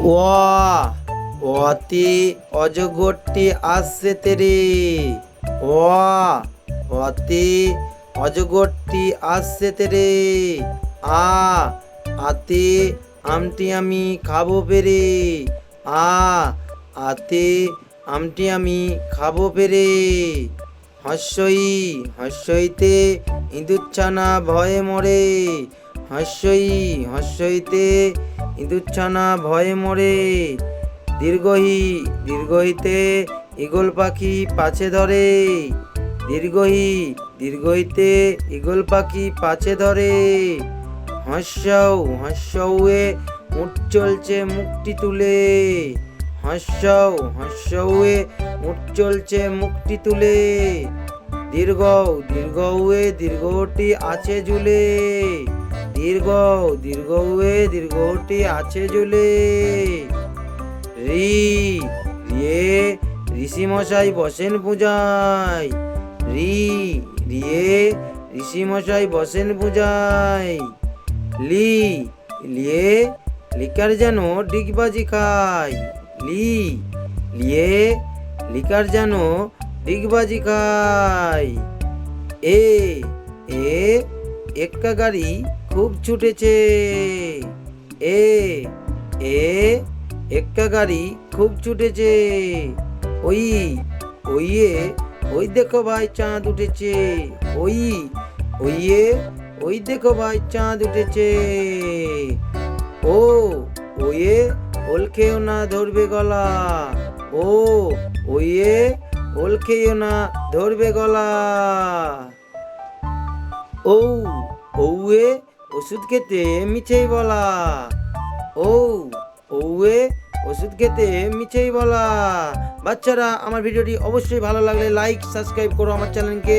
ওয়া অতি অজগরটি আসছে তেরে। ওয়া অতি অজগরটি আসছে তেরে। আ আতে আমটি আমি খাবো পেরে। আ আতে আমটি আমি খাবো পেরে। হস্যই হস্যইতে ইঁদুরছানা ভয়ে মরে। হস্যই হস্যইতে ইঁদুরছানা ভয়ে মরে। দীর্ঘহি দীর্ঘইতে ঈগল পাখি পাছে ধরে। দীর্ঘহি দীর্ঘইতে ঈগল পাখি পাছে ধরে। হস্যৌ হস্যৌয়ে উঠ চলছে মুখটি তুলে। হস্যৌ হস্যৌয়ে উঠ চলছে মুখটি তুলে। দীর্ঘ দীর্ঘউয়ে দীর্ঘটি আছে ঝুলে। দীর্ঘ দীর্ঘউয়ে দীর্ঘটি আছে ঝুলে। রি রিয়ে ঋষিমশাই বসেন পূজায়। রি রিয়ে ঋষিমশাই বসেন পূজায়। লি লিয়ে লিকার যেন ডিগবাজি খায়। লি লিয়ে লিকার যেন ডিগবাজি খায়। এ এ এক্কা গাড়ি খুব ছুটেছে। এ এ এক্কা গাড়ি খুব ছুটেছে। ওই ওইয়ে ওই দেখো ভাই চাঁদ উঠেছে। ওই ওইয়ে ওই দেখো ভাই চাঁদ উঠেছে। ও ওয়ে ওল খেয়েও না ধরবে গলা। ও ওয়ে ওল খেয়েও না ধরবে গলা। ও ওয়ে ওষুধ খেতে মিছেই বলা। ও ওয়ে ওষুধ খেতে মিছেই বলা। বাচ্চারা, আমার ভিডিওটি অবশ্যই ভালো লাগলে লাইক সাবস্ক্রাইব করো আমার চ্যানেলকে।